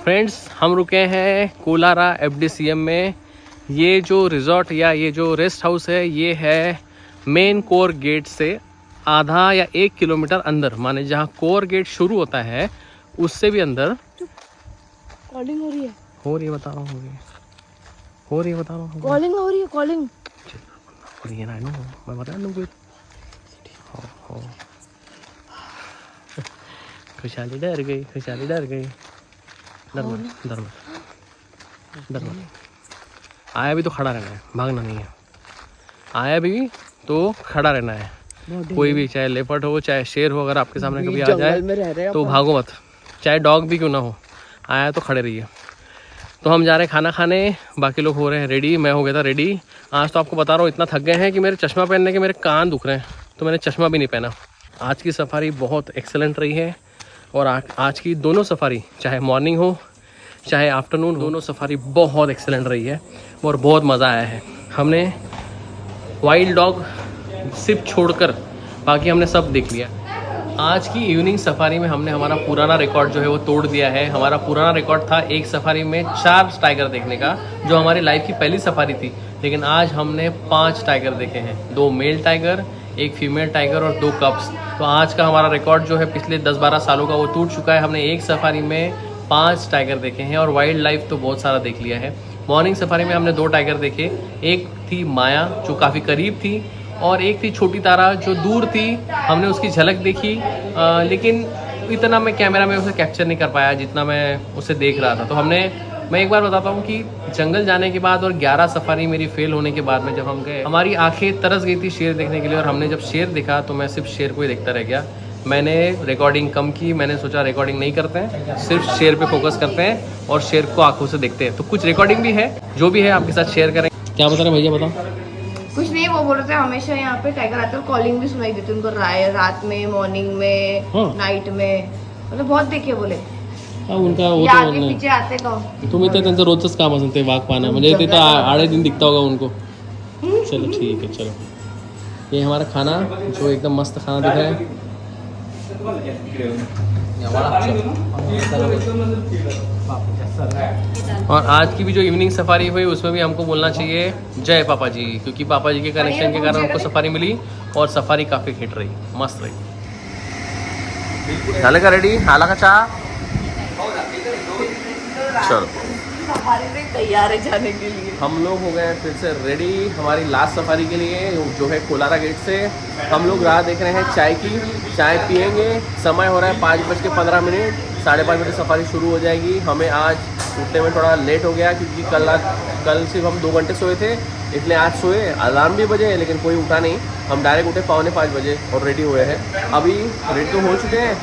Friends, हम रुके हैं कोलारा FDCM में। ये जो रिज़ॉर्ट या ये जो रेस्ट हाउस है ये है मेन कोर गेट से आधा या 1 किलोमीटर अंदर, माने जहाँ कोर गेट शुरू होता है उससे भी अंदर। कॉलिंग हो रही है, बता रहा हूँ, हो रही है बता रहा हूँ, कॉलिंग हो रही है, कॉलिंग हो रही है ना, मैं बता दूँ कुछ। खुशहाली डर गई, खुशहाली डर गई। डर मत। आया भी तो खड़ा रहना है, भागना नहीं है। आया भी तो खड़ा रहना है। कोई भी, चाहे लेपर्ड हो चाहे शेर हो, अगर आपके सामने कभी आ जाए तो भागो मत, चाहे डॉग भी क्यों ना हो। आया तो खड़े रहिए। तो हम जा रहे हैं खाना खाने, बाकी लोग हो रहे हैं रेडी, मैं हो गया था रेडी। आज तो आपको बता रहा हूँ इतना थक गए हैं कि मेरे चश्मा पहनने के मेरे कान दुख रहे हैं, तो मैंने चश्मा भी नहीं पहना। आज की सफारी बहुत एक्सेलेंट रही है और आज की दोनों सफारी, चाहे मॉर्निंग हो चाहे आफ्टरनून, दोनों सफारी बहुत एक्सेलेंट रही है और बहुत मज़ा आया है। हमने वाइल्ड डॉग सिर्फ छोड़कर बाकी हमने सब देख लिया। आज की इवनिंग सफारी में हमने हमारा पुराना रिकॉर्ड जो है वो तोड़ दिया है। हमारा पुराना रिकॉर्ड था एक सफारी में 4 टाइगर देखने का, जो हमारी लाइफ की पहली सफारी थी। लेकिन आज हमने 5 टाइगर देखे हैं, 2 मेल टाइगर, 1 फीमेल टाइगर और 2 कप्स। तो आज का हमारा रिकॉर्ड जो है पिछले 10-12 सालों का वो टूट चुका है। हमने एक सफारी में 5 टाइगर देखे हैं और वाइल्ड लाइफ तो बहुत सारा देख लिया है। मॉर्निंग सफारी में हमने 2 टाइगर देखे, एक थी माया जो काफ़ी करीब थी और एक थी छोटी तारा जो दूर थी। हमने उसकी झलक देखी, लेकिन इतना मैं कैमरा में उसे कैप्चर नहीं कर पाया जितना मैं उसे देख रहा था। तो मैं एक बार बताता हूँ कि जंगल जाने के बाद और 11 सफारी मेरी फेल होने के बाद में जब हम गए, हमारी आंखें तरस गई थी शेर देखने के लिए। और हमने जब शेर देखा तो मैं सिर्फ शेर को ही देखता रह गया। मैंने रिकॉर्डिंग कम की, मैंने सोचा रिकॉर्डिंग नहीं करते हैं, सिर्फ शेर पे फोकस करते हैं और शेर को आंखों से देखते हैं। तो कुछ रिकॉर्डिंग भी है, जो भी है आपके साथ शेयर करें। क्या बता रहे भैया, बताओ। कुछ नहीं, वो बोल रहे थे हमेशा यहाँ पे टाइगर आते हैं और कॉलिंग भी सुनाई देती है उनको, रात में, मॉर्निंग में, नाइट में, मतलब बहुत देखे बोले। उनका वो तो आगे पीछे आते का तुम्ही तर त्यांचं रोजच काम असेल ते वाघ पाहणं, म्हणजे ते तर आड़े दिन दिखता होगा उनको। चलो ठीक है, चलो। ये हमारा खाना जो एकदम मस्त खाना दिख रहा है। और आज की भी जो इवनिंग सफारी हुई उसमें भी हमको बोलना चाहिए जय पापा जी, क्योंकि पापा जी के कनेक्शन के कारण हमको सफारी मिली और सफारी काफ़ी हिट रही, मस्त रही। झालं का रेडी? आला का चहा? चलो तैयार है जाने के लिए। हम लोग हो गए फिर से रेडी हमारी लास्ट सफारी के लिए, जो है कोलारा गेट से। हम लोग राह देख रहे हैं चाय की, चाय पियेंगे। समय हो रहा है 5:15, 5:30 बजे सफारी शुरू हो जाएगी। हमें आज उठने में थोड़ा लेट हो गया क्योंकि कल सिर्फ हम 2 घंटे सोए थे, इसलिए आज सोए। अलार्म भी बजे लेकिन कोई उठा नहीं, हम डायरेक्ट उठे 4:45 बजे और रेडी हुए हैं। अभी रेडी तो हो चुके हैं,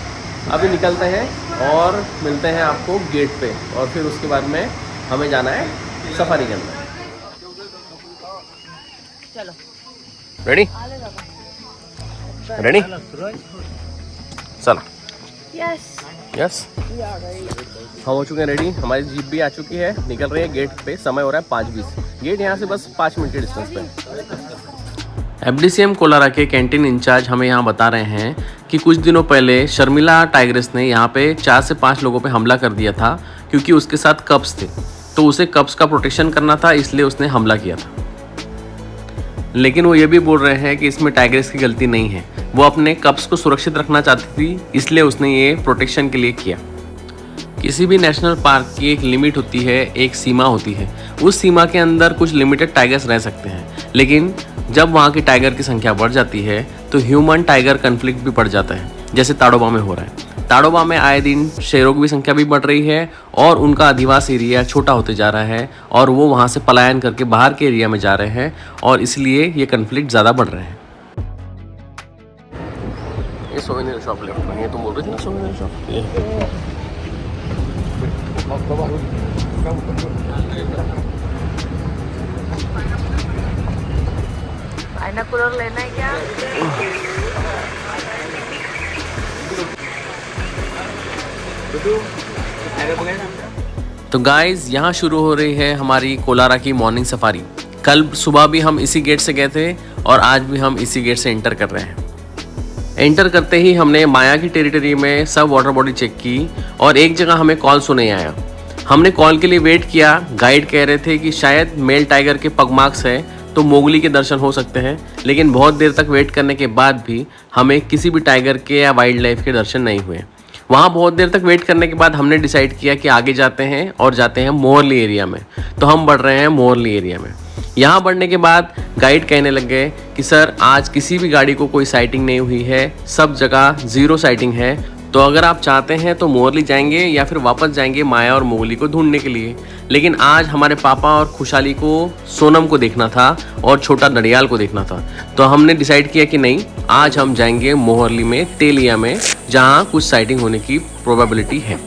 अभी निकलते हैं और मिलते हैं आपको गेट पे। और फिर उसके बाद में हमें जाना है सफारी के अंदर। चलो रेडी रेडी, चलो। यस हम हो चुके हैं रेडी, हमारी जीप भी आ चुकी है, निकल रही है गेट पे। समय हो रहा है 5:20। गेट यहाँ से बस 5 मिनट के डिस्टेंस पे। FDCM कोलारा के कैंटीन इंचार्ज हमें यहाँ बता रहे हैं कि कुछ दिनों पहले शर्मिला टाइग्रेस ने यहाँ पे 4 से 5 लोगों पे हमला कर दिया था, क्योंकि उसके साथ कप्स थे, तो उसे कप्स का प्रोटेक्शन करना था, इसलिए उसने हमला किया था। लेकिन वो ये भी बोल रहे हैं कि इसमें टाइग्रेस की गलती नहीं है, वो अपने कप्स को सुरक्षित रखना चाहती थी, इसलिए उसने ये प्रोटेक्शन के लिए किया। किसी भी नेशनल पार्क की एक लिमिट होती है, एक सीमा होती है। उस सीमा के अंदर कुछ लिमिटेड टाइगर्स रह सकते हैं, लेकिन जब वहाँ की टाइगर की संख्या बढ़ जाती है तो ह्यूमन टाइगर कन्फ्लिक्ट भी बढ़ जाता है, जैसे ताडोबा में हो रहा है। ताडोबा में आए दिन शेरों की संख्या भी बढ़ रही है और उनका अधिवास एरिया छोटा होते जा रहा है और वो वहाँ से पलायन करके बाहर के एरिया में जा रहे हैं और इसलिए ये कन्फ्लिक्ट ज़्यादा बढ़ रहे हैं। ये सोवेनियर शॉप लेफ्ट में, ये तुम बोल रहे थे ना सोवेनियर शॉप। बाइनोकुलर लेना है क्या? तो गाइज यहाँ शुरू हो रही है हमारी कोलारा की मॉर्निंग सफारी। कल सुबह भी हम इसी गेट से गए थे और आज भी हम इसी गेट से एंटर कर रहे हैं। एंटर करते ही हमने माया की टेरिटरी में सब वाटर बॉडी चेक की और एक जगह हमें कॉल सुनाई आया। हमने कॉल के लिए वेट किया। गाइड कह रहे थे कि शायद मेल टाइगर के पग मार्क्स है तो मोगली के दर्शन हो सकते हैं, लेकिन बहुत देर तक वेट करने के बाद भी हमें किसी भी टाइगर के या वाइल्ड लाइफ के दर्शन नहीं हुए। वहाँ बहुत देर तक वेट करने के बाद हमने डिसाइड किया कि आगे जाते हैं और जाते हैं मोरली एरिया में। तो हम बढ़ रहे हैं मोरली एरिया में। यहाँ बढ़ने के बाद गाइड कहने लग गए कि सर आज किसी भी गाड़ी को कोई साइटिंग नहीं हुई है, सब जगह ज़ीरो साइटिंग है, तो अगर आप चाहते हैं तो मोरली जाएंगे या फिर वापस जाएंगे माया और मोगली को ढूंढने के लिए। लेकिन आज हमारे पापा और खुशहाली को सोनम को देखना था और छोटा दड़ियाल को देखना था, तो हमने डिसाइड किया कि नहीं, आज हम जाएंगे मोहरली में, तेलिया में, जहाँ कुछ साइटिंग होने की प्रोबेबिलिटी है।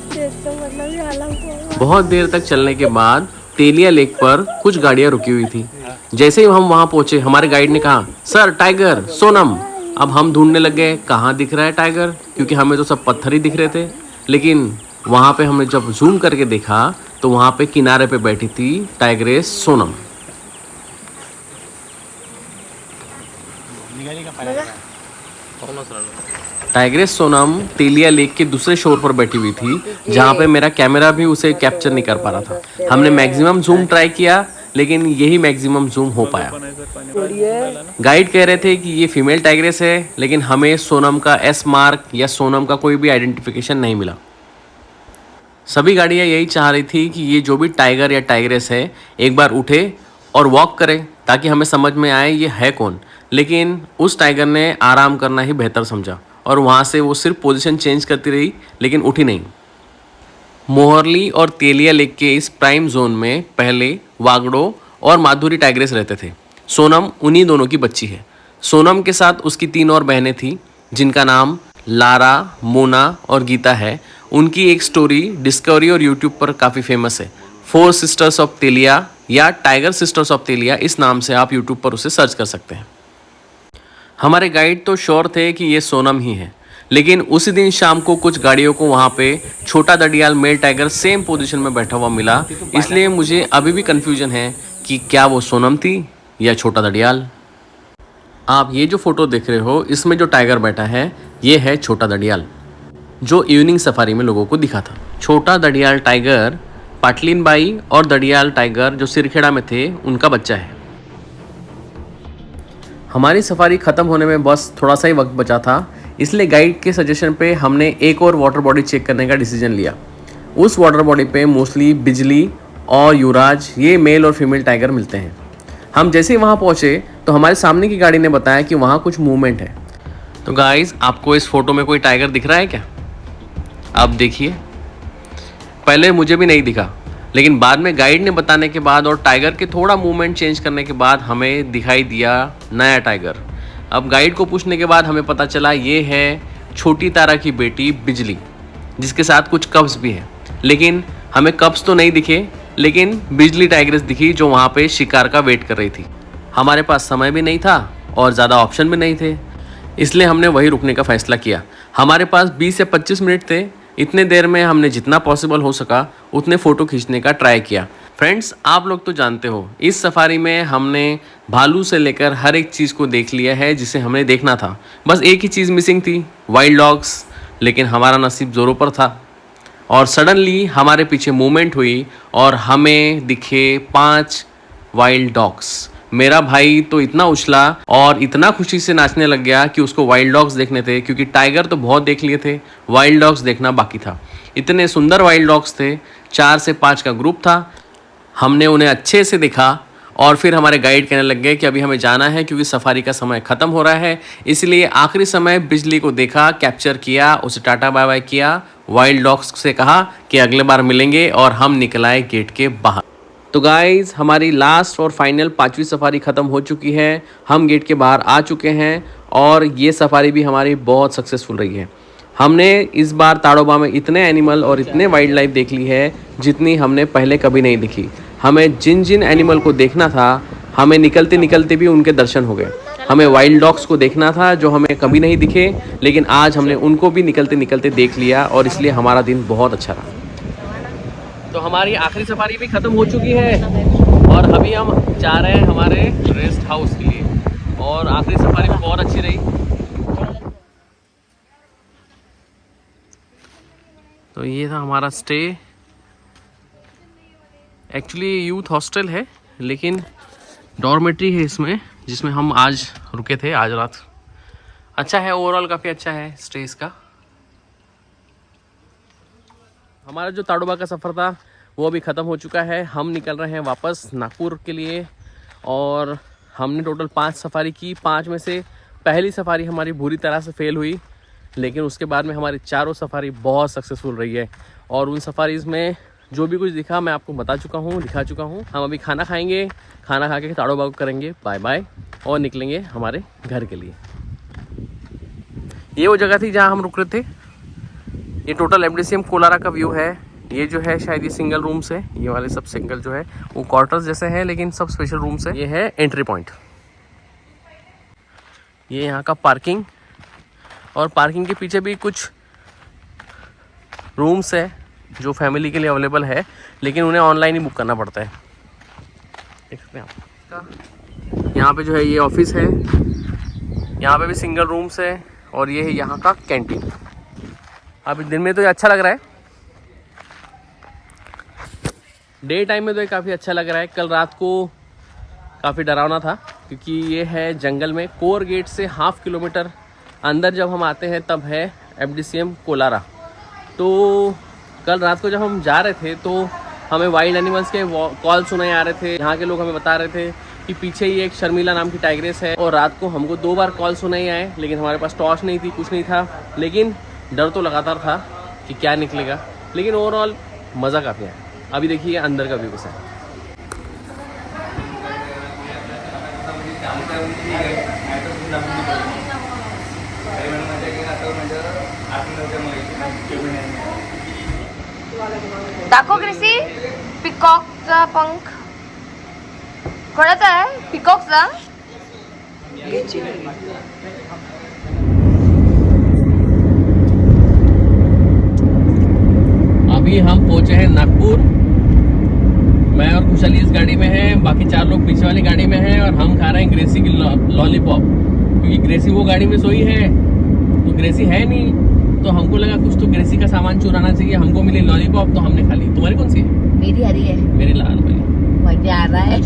बहुत देर तक चलने के बाद तेलिया लेक पर कुछ गाड़ियाँ रुकी हुई थी। जैसे ही हम वहाँ पहुँचे हमारे गाइड ने कहा, सर टाइगर, सोनम। अब हम ढूंढने लग गए कहाँ दिख रहा है टाइगर, क्योंकि हमें तो सब पत्थर ही दिख रहे थे। लेकिन वहाँ पे हमने जब जूम करके देखा तो वहाँ पे किनारे पे बैठी थी tigress Sonam. Tigress Sonam Telia lake के दूसरे शोर पर बैठी हुई थी, जहाँ पे मेरा कैमरा भी उसे कैप्चर नहीं कर पा रहा था। हमने मैक्सिमम जूम ट्राई किया, लेकिन यही मैक्सिमम जूम हो पाया। गाइड कह रहे थे कि ये फीमेल टाइग्रेस है, लेकिन हमें सोनम का एस मार्क या सोनम का कोई भी आइडेंटिफिकेशन नहीं मिला। सभी गाड़ियाँ यही चाह रही थी कि ये जो भी टाइगर या टाइग्रेस है एक बार उठे और वॉक करे ताकि हमें समझ में आए ये है कौन। लेकिन उस टाइगर ने आराम करना ही बेहतर समझा और वहाँ से वो सिर्फ पोजीशन चेंज करती रही, लेकिन उठी नहीं। मोहरली और तेलिया लेक के इस प्राइम जोन में पहले वागड़ो और माधुरी टाइग्रेस रहते थे। सोनम उन्हीं दोनों की बच्ची है। सोनम के साथ उसकी 3 और बहनें थीं, जिनका नाम लारा, मोना और गीता है। उनकी एक स्टोरी डिस्कवरी और यूट्यूब पर काफ़ी फेमस है। 4 सिस्टर्स ऑफ तेलिया या टाइगर सिस्टर्स ऑफ तेलिया, इस नाम से आप यूट्यूब पर उसे सर्च कर सकते हैं। हमारे गाइड तो श्योर थे कि ये सोनम ही है, लेकिन उसी दिन शाम को कुछ गाड़ियों को वहाँ पे छोटा दड़ियाल मेल टाइगर सेम पोजीशन में बैठा हुआ मिला। इसलिए मुझे अभी भी कन्फ्यूजन है कि क्या वो सोनम थी या छोटा दड़ियाल। आप ये जो फोटो देख रहे हो, इसमें जो टाइगर बैठा है ये है छोटा दड़ियाल, जो इवनिंग सफारी में लोगों को दिखा था। छोटा दड़ियाल टाइगर पाटलिन बाई और दड़ियाल टाइगर जो सिरखेड़ा में थे उनका बच्चा है। हमारी सफारी ख़त्म होने में बस थोड़ा सा ही वक्त बचा था, इसलिए गाइड के सजेशन पे हमने एक और वाटर बॉडी चेक करने का डिसीजन लिया। उस वाटर बॉडी पे मोस्टली बिजली और युवराज, ये मेल और फीमेल टाइगर मिलते हैं। हम जैसे ही वहाँ पहुँचे तो हमारे सामने की गाड़ी ने बताया कि वहाँ कुछ मूवमेंट है। तो गाइस, आपको इस फोटो में कोई टाइगर दिख रहा है क्या? आप देखिए, पहले मुझे भी नहीं दिखा, लेकिन बाद में गाइड ने बताने के बाद और टाइगर के थोड़ा मूवमेंट चेंज करने के बाद हमें दिखाई दिया नया टाइगर। अब गाइड को पूछने के बाद हमें पता चला ये है छोटी तारा की बेटी बिजली, जिसके साथ कुछ कब्स भी है। लेकिन हमें कब्स तो नहीं दिखे, लेकिन बिजली टाइग्रेस दिखी जो वहाँ पे शिकार का वेट कर रही थी। हमारे पास समय भी नहीं था और ज़्यादा ऑप्शन भी नहीं थे, इसलिए हमने वहीं रुकने का फ़ैसला किया। हमारे पास 20 से 25 मिनट थे। इतने देर में हमने जितना पॉसिबल हो सका उतने फ़ोटो खींचने का ट्राई किया। फ्रेंड्स, आप लोग तो जानते हो, इस सफारी में हमने भालू से लेकर हर एक चीज़ को देख लिया है जिसे हमने देखना था। बस एक ही चीज़ मिसिंग थी, वाइल्ड डॉग्स। लेकिन हमारा नसीब ज़ोरों पर था और सडनली हमारे पीछे मूवमेंट हुई और हमें दिखे 5 वाइल्ड डॉग्स। मेरा भाई तो इतना उछला और इतना खुशी से नाचने लग गया कि उसको वाइल्ड डॉग्स देखने थे, क्योंकि टाइगर तो बहुत देख लिए थे, वाइल्ड डॉग्स देखना बाकी था। इतने सुंदर वाइल्ड डॉग्स थे, 4 से 5 का ग्रुप था। हमने उन्हें अच्छे से देखा और फिर हमारे गाइड कहने लग गए कि अभी हमें जाना है क्योंकि सफारी का समय ख़त्म हो रहा है। इसलिए आखिरी समय बिजली को देखा, कैप्चर किया, उसे टाटा बाय बाय किया, वाइल्ड डॉग्स से कहा कि अगले बार मिलेंगे और हम निकल आए गेट के बाहर। तो गाइज़, हमारी लास्ट और फाइनल 5वीं सफारी ख़त्म हो चुकी है। हम गेट के बाहर आ चुके हैं और ये सफारी भी हमारी बहुत सक्सेसफुल रही है। हमने इस बार ताड़ोबा में इतने एनिमल और इतने वाइल्ड लाइफ देख ली है जितनी हमने पहले कभी नहीं देखी। हमें जिन जिन एनिमल को देखना था, हमें निकलते निकलते भी उनके दर्शन हो गए। हमें वाइल्ड डॉग्स को देखना था जो हमें कभी नहीं दिखे, लेकिन आज हमने उनको भी निकलते निकलते देख लिया और इसलिए हमारा दिन बहुत अच्छा रहा। तो हमारी आखिरी सफारी भी ख़त्म हो चुकी है और अभी हम जा रहे हैं हमारे रेस्ट हाउस के लिए। और आखिरी सफारी भी बहुत अच्छी रही। तो ये था हमारा स्टे एक्चुअली यूथ हॉस्टल है, लेकिन डॉर्मेट्री है इसमें, जिसमें हम आज रुके थे, आज रात। अच्छा है, ओवरऑल काफ़ी अच्छा है स्टे इसका। हमारा जो ताडोबा का सफ़र था वो अभी ख़त्म हो चुका है। हम निकल रहे हैं वापस नागपुर के लिए, और हमने टोटल 5 सफारी की। 5 में से पहली सफारी हमारी बुरी तरह से फेल हुई, लेकिन उसके बाद में हमारी चारों सफारी बहुत सक्सेसफुल रही है। और उन सफारीज़ में जो भी कुछ दिखा मैं आपको बता चुका हूँ, दिखा चुका हूँ। हम अभी खाना खाएंगे, खाना खा के ताडोबा को करेंगे बाय बाय और निकलेंगे हमारे घर के लिए। ये वो जगह थी जहाँ हम रुक रहे थे। ये टोटल FDCM कोलारा का व्यू है। ये जो है शायद ये सिंगल रूम्स है, ये वाले सब सिंगल जो है वो क्वार्टर्स जैसे हैं, लेकिन सब स्पेशल रूम्स है। ये है एंट्री पॉइंट। ये यहाँ का पार्किंग, और पार्किंग के पीछे भी कुछ रूम्स है जो फैमिली के लिए अवेलेबल है, लेकिन उन्हें ऑनलाइन ही बुक करना पड़ता है। देख सकते हैं आप। यहाँ पे जो है ये ऑफिस है, यहाँ पे भी सिंगल रूम्स है, और ये है यहाँ का कैंटीन। अभी दिन में तो ये अच्छा लग रहा है, डे टाइम में तो ये काफ़ी अच्छा लग रहा है। कल रात को काफ़ी डरावना था, क्योंकि ये है जंगल में। कोर गेट से 1/2 किलोमीटर अंदर जब हम आते हैं तब है FDCM कोलारा। तो कल रात को जब हम जा रहे थे तो हमें वाइल्ड एनिमल्स के कॉल सुनाए आ रहे थे। यहाँ के लोग हमें बता रहे थे कि पीछे ही एक शर्मिला नाम की टाइग्रेस है, और रात को हमको 2 बार कॉल सुनाई आए, लेकिन हमारे पास टॉर्च नहीं थी, कुछ नहीं था। लेकिन डर तो लगातार था कि क्या निकलेगा, लेकिन ओवरऑल मज़ा काफ़ी आया। अभी देखिए अंदर का व्यू कैसा है। दाखव ग्रेसी, पिकॉकचा पंख कोणाचा आहे? पिकॉकचा? अभी हम पहुंचे हैं नागपुर। मैं और खुशहाली इस गाड़ी में हैं, बाकी 4 लोग पीछे वाली गाड़ी में हैं, और हम खा रहे हैं ग्रेसी की लॉलीपॉप, क्योंकि ग्रेसी वो गाड़ी में सोई है तो ग्रेसी है नहीं, तो हमको लगा कुछ तो ग्रेसी का सामान चुराना चाहिए। हमको मिली लॉलीपॉप तो हमने खा ली। तुम्हारी कौन सी है? मेरी हरी है। मेरी लाल वाली। मजा आ रहा है।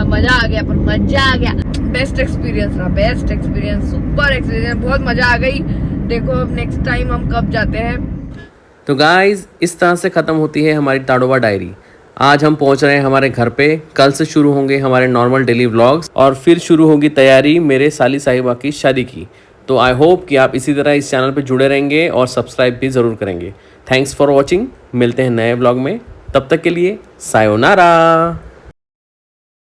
मजा आ गया, पर मजा आ गया। बेस्ट एक्सपीरियंस रहा, बेस्ट एक्सपीरियंस, सुपर एक्सपीरियंस, बहुत मजा आ गई। देखो अब नेक्स्ट टाइम हम कब जाते हैं। तो गाइज इस तरह से ख़त्म होती है हमारी ताडोबा डायरी। आज हम पहुंच रहे हैं हमारे घर पे। कल से शुरू होंगे हमारे नॉर्मल डेली व्लॉग्स, और फिर शुरू होगी तैयारी मेरे साली साहिबा की शादी की। तो आई होप कि आप इसी तरह इस चैनल पे जुड़े रहेंगे और सब्सक्राइब भी ज़रूर करेंगे। Thanks for watching. मिलते हैं नए व्लॉग में, तब तक के लिए सायोनारा।